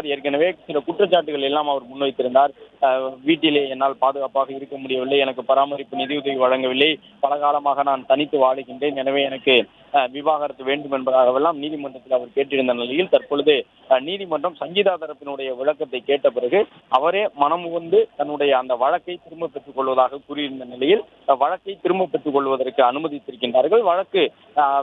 தெரிவித்திருந்தார். ஏற்கனவே சில குற்றச்சாட்டுகள் எல்லாம் அவர் முன்வைத்திருந்தார். வீட்டிலே என்னால் பாதுகாப்பாக இருக்க முடியவில்லை, எனக்கு பராமரிப்பு நிதியுதவி வழங்கவில்லை, பல காலமாக நான் தனித்து வாழுகின்றேன், எனவே எனக்கு விவாகரத்து வேண்டும் என்பதாகவெல்லாம் நீதிமன்றத்தில் அவர் கேட்டிருந்த நிலையில் தற்பொழுது நீதிமன்றம் சங்கீதா தரப்பினுடைய விளக்கத்தை கேட்ட பிறகு அவரே மனமுவந்து தன்னுடைய அந்த வழக்கை திரும்ப பெற்றுக் கொள்வதாக கூறியிருந்த நிலையில் வழக்கை திரும்ப பெற்றுக் கொள்வதற்கு அனுமதித்திருக்கின்றார்கள். வழக்கு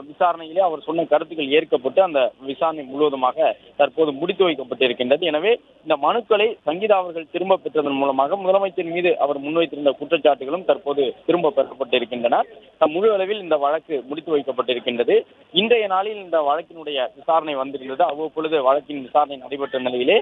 விசாரணையிலே அவர் சொன்ன கருத்துக்கள் ஏற்கப்பட்டு அந்த விசாரணை முழுவதுமாக தற்போது முடித்து வைக்கப்பட்டிருக்கின்றது. எனவே இந்த மனுக்களை சங்கீதா அவர்கள் திரும்ப பெற்றதன் மூலமாக முதலமைச்சர் மீது அவர் முன்வைத்திருந்த குற்றச்சாட்டுகளும் தற்போது திரும்ப பெறப்பட்டிருக்கின்றன. முழு அளவில் இந்த வழக்கு முடித்து வைக்கப்பட்டிருக்கின்றது. இன்றைய நாளில் இந்த வழக்கினுடைய விசாரணை வந்திருந்தது. அவ்வப்பொழுது வழக்கின் விசாரணை நடைபெற்ற நிலையிலே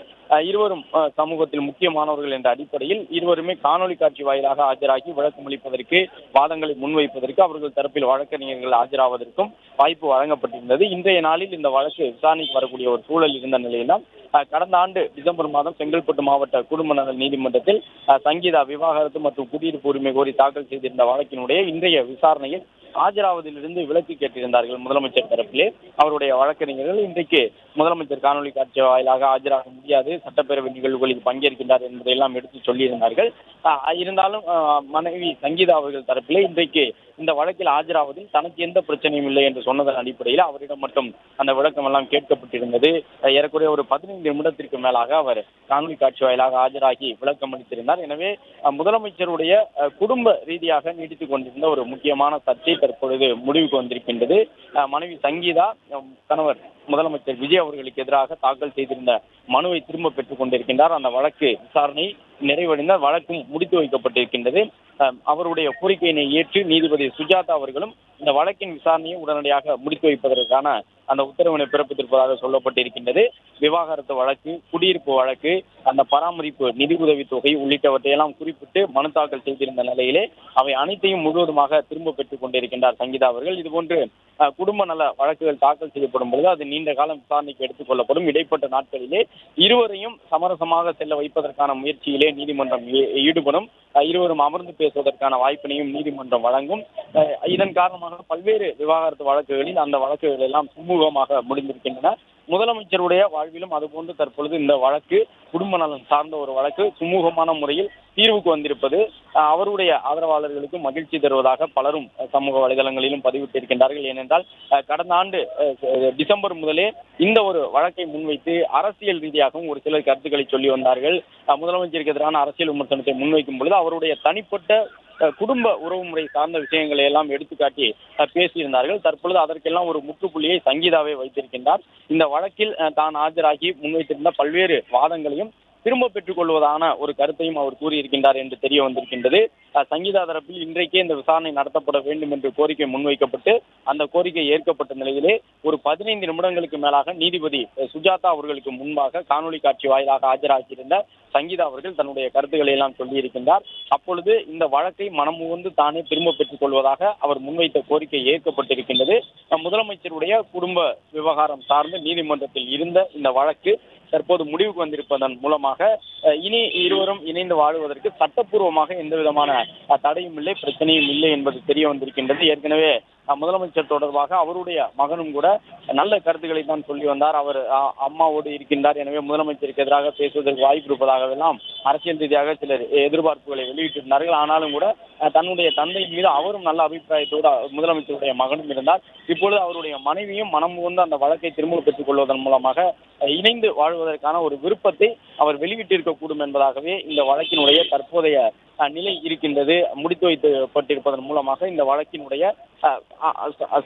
இருவரும் சமூகத்தில் முக்கியமானவர்கள் என்ற அடிப்படையில் இருவருமே காணொலி காட்சி வாயிலாக ஆஜராகி விளக்கமளிப்பதற்கு, வாதங்களை முன்வைப்பதற்கு, அவர்கள் தரப்பில் வழக்கறிஞர்கள் ஆஜராவதற்கும் வாய்ப்பு வழங்கப்பட்டிருந்தது. இன்றைய நாளில் இந்த வழக்கு விசாரணைக்கு வரக்கூடிய ஒரு சூழல் இருந்த நிலையில்தான் கடந்த ஆண்டு டிசம்பர் மாதம் செங்கல்பட்டு மாவட்ட குடும்ப நல நீதிமன்றத்தில் சங்கீதா விவாகரத்து மற்றும் குடியிருப்பு உரிமை கோரி தாக்கல் செய்திருந்த வழக்கினுடைய இன்றைய விசாரணையில் ஆஜராவதிலிருந்து விலக்கு கேட்டிருந்தார்கள் முதலமைச்சர் தரப்பிலே. அவருடைய வழக்கறிஞர்கள் இன்றைக்கு முதலமைச்சர் காணொலி காட்சி வாயிலாக ஆஜராக முடியாது, சட்டப்பேரவை நிகழ்வுகளில் பங்கேற்கின்றார் என்பதையெல்லாம் எடுத்து சொல்லியிருந்தார்கள். இருந்தாலும் மனைவி சங்கீதா அவர்கள் தரப்பிலே இன்றைக்கு இந்த வழக்கில் ஆஜராவதில் தனக்கு எந்த பிரச்சனையும் இல்லை என்று சொன்னதன் அடிப்படையில் அவரிடம் மட்டும் அந்த விளக்கம் எல்லாம் கேட்கப்பட்டிருந்தது. ஏறக்குறைய ஒரு 15 நிமிடத்திற்கு மேலாக அவர் காணொலி காட்சி வாயிலாக ஆஜராகி விளக்கம் அளித்திருந்தார். எனவே முதலமைச்சருடைய குடும்ப ரீதியாக நீடித்துக் கொண்டிருந்த ஒரு முக்கியமான சர்ச்சை தற்பொழுது முடிவுக்கு வந்திருக்கின்றது. மனைவி சங்கீதா கணவர் முதலமைச்சர் விஜய் அவர்களுக்கு எதிராக தாக்கல் செய்திருந்த மனுவை திரும்ப பெற்றுக் கொண்டிருக்கின்றார். அந்த வழக்கு விசாரணை நிறைவடைந்த வழக்கும் முடித்து வைக்கப்பட்டிருக்கின்றது. அவருடைய கோரிக்கையினை ஏற்று நீதிபதி சுஜாதா அவர்களும் இந்த வழக்கின் விசாரணையை உடனடியாக முடித்து வைப்பதற்கான அந்த உத்தரவினை பிறப்பித்திருப்பதாக சொல்லப்பட்டிருக்கின்றது. விவாகரத்து வழக்கு, குடியிருப்பு வழக்கு, அந்த பராமரிப்பு நிதி உதவி தொகை உள்ளிட்டவற்றையெல்லாம் குறிப்பிட்டு மனு தாக்கல் செய்திருந்த நிலையிலே அவை அனைத்தையும் முழுவதுமாக திரும்ப பெற்றுக் கொண்டிருக்கின்றார் சங்கீதா அவர்கள். இதுபோன்று குடும்ப நல வழக்குகள் தாக்கல் செய்யப்படும் பொழுது அது நீண்ட காலம் விசாரணைக்கு எடுத்துக் கொள்ளப்படும். இடைப்பட்ட நாட்களிலே இருவரையும் சமரசமாக செல்ல வைப்பதற்கான முயற்சியிலே நீதிமன்றம் ஈடுபடும். இருவரும் அமர்ந்து பேசுவதற்கான வாய்ப்பினையும் நீதிமன்றம் வழங்கும். இதன் காரணமாக பல்வேறு விவாகரத்து வழக்குகளில் அந்த வழக்குகள் எல்லாம் சுமூகமாக முடிந்திருக்கின்றன. முதலமைச்சருடைய வாழ்விலும் அதுபோன்று தற்பொழுது இந்த வழக்கு குடும்ப நலன் சார்ந்த ஒரு வழக்கு சுமூகமான முறையில் தீர்வுக்கு வந்திருப்பது அவருடைய ஆதரவாளர்களுக்கு மகிழ்ச்சி தருவதாக பலரும் சமூக வலைதளங்களிலும் பதிவிட்டிருக்கின்றார்கள். ஏனென்றால் கடந்த ஆண்டு டிசம்பர் முதலே இந்த ஒரு வழக்கை முன்வைத்து அரசியல் ரீதியாகவும் ஒரு சிலர் கருத்துக்களை சொல்லி வந்தார்கள். முதலமைச்சருக்கு எதிரான அரசியல் விமர்சனத்தை முன்வைக்கும் பொழுது அவருடைய தனிப்பட்ட குடும்ப உறவு முறை சார்ந்த விஷயங்களை எல்லாம் எடுத்துக்காட்டி பேசியிருந்தார்கள். தற்பொழுது அதற்கெல்லாம் ஒரு முற்றுப்புள்ளியை சங்கீதாவை வைத்திருக்கின்றார். இந்த வழக்கில் தான் ஆஜராகி முன்வைத்திருந்த பல்வேறு வாதங்களையும் திரும்ப பெற்றுக் கொள்வதான ஒரு கருத்தையும் அவர் கூறியிருக்கின்றார் என்று தெரிய வந்திருக்கின்றது. சங்கீதா தரப்பில் இன்றைக்கே இந்த விசாரணை நடத்தப்பட வேண்டும் என்று கோரிக்கை முன்வைக்கப்பட்டு அந்த கோரிக்கை ஏற்கப்பட்ட நிலையிலே ஒரு 15 நிமிடங்களுக்கு மேலாக நீதிபதி சுஜாதா அவர்களுக்கு முன்பாக காணொலி காட்சி வாயிலாக ஆஜராகியிருந்த சங்கீதா அவர்கள் தன்னுடைய கருத்துக்களை எல்லாம் சொல்லியிருக்கின்றார். அப்பொழுது இந்த வழக்கை மனமுவந்து தானே திரும்ப பெற்றுக் கொள்வதாக அவர் முன்வைத்த கோரிக்கை ஏற்கப்பட்டிருக்கின்றது. முதலமைச்சருடைய குடும்ப விவகாரம் சார்ந்து நீதிமன்றத்தில் இருந்த இந்த வழக்கு தற்போது முடிவுக்கு வந்திருப்பதன் மூலமாக இனி இருவரும் இணைந்து வாழுவதற்கு சட்டப்பூர்வமாக எந்த விதமான தடையும் இல்லை, பிரச்சனையும் இல்லை என்பது தெரிய வந்திருக்கின்றது. ஏற்கனவே முதலமைச்சர் தொடர்பாக அவருடைய மகனும் கூட நல்ல கருத்துக்களை தான் சொல்லி வந்தார். அவர் அம்மாவோடு இருக்கின்றார், எனவே முதலமைச்சருக்கு எதிராக பேசுவதற்கு வாய்ப்பு இருப்பதாகவெல்லாம் அரசியல் ரீதியாக சிலர் எதிர்பார்ப்புகளை வெளியிட்டிருந்தார்கள். ஆனாலும் கூட தன்னுடைய தந்தையின் மீது அவரும் நல்ல அபிப்பிராயத்தோடு முதலமைச்சருடைய மகனும் இருந்தார். இப்பொழுது அவருடைய மனைவியும் மனம் வந்து அந்த வழக்கை திரும்ப பெற்றுக் கொள்வதன் மூலமாக இணைந்து வாழ்வதற்கான ஒரு விருப்பத்தை அவர் வெளியிட்டிருக்கக்கூடும் என்பதாகவே இந்த வழக்கினுடைய தற்போதைய நிலை இருக்கின்றது. முடித்து வைக்கப்பட்டிருப்பதன் மூலமாக இந்த வழக்கினுடைய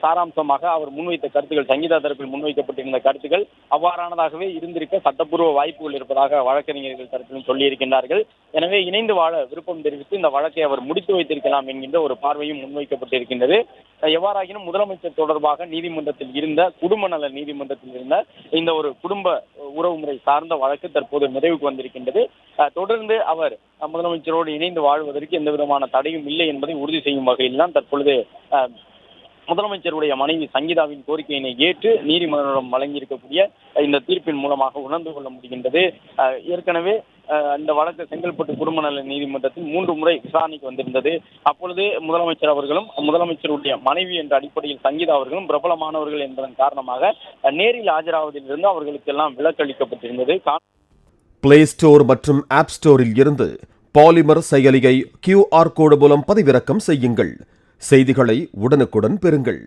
சாராம்சமாக அவர் முன்வைத்த கருத்துக்கள், சங்கீதா தரப்பில் முன்வைக்கப்பட்டிருந்த கருத்துக்கள் அவ்வாறானதாகவே இருந்திருக்க சட்டப்பூர்வ வாய்ப்புகள் இருப்பதாக வழக்கறிஞர்கள் தரப்பிலும் சொல்லியிருக்கின்றார்கள். எனவே இணைந்து வாழ விருப்பம் தெரிவித்து இந்த வழக்கை அவர் முடித்து வைத்திருக்கலாம் என்கின்ற ஒரு பார்வையும் முன்வைக்கப்பட்டிருக்கின்றது. எவ்வாறாகினும் முதலமைச்சர் தொடர்பாக நீதிமன்றத்தில் இருந்த குடும்ப நல நீதிமன்றத்தில் இருந்த இந்த ஒரு குடும்ப உறவுமுறை சார்ந்த வழக்கு தற்போது நிறைவுக்கு வந்திருக்கின்றது. தொடர்ந்து அவர் முதலமைச்சரோடு இணைந்து வாழ்வதற்கு எந்த விதமான தடையும் இல்லை என்பதை உறுதி செய்யும் வகையில் தான் தற்பொழுது முதலமைச்சருடைய மனைவி சங்கீதாவின் கோரிக்கையினை ஏற்று நீதிமன்றம் வழங்கியிருக்கக்கூடிய இந்த தீர்ப்பின் மூலமாக உணர்ந்து கொள்ள முடிகின்றது. ஏற்கனவே இந்த வழக்கு செங்கல்பட்டு குடும்ப நல நீதிமன்றத்தில் 3 முறை விசாரணைக்கு வந்திருந்தது. அப்பொழுது முதலமைச்சர் அவர்களும் முதலமைச்சருடைய மனைவி என்ற அடிப்படையில் சங்கீதா அவர்களும் பிரபலமானவர்கள் என்பதன் காரணமாக நேரில் ஆஜராவதிலிருந்து அவர்களுக்கு எல்லாம் விலக்கு அளிக்கப்பட்டிருந்தது. பிளே ஸ்டோர் மற்றும் ஆப் ஸ்டோரில் இருந்து பாலிமர் செயலியை QR கோடு மூலம் பதிவிறக்கம் செய்யுங்கள். செய்திகளை உடனுக்குடன் பெறுங்கள்.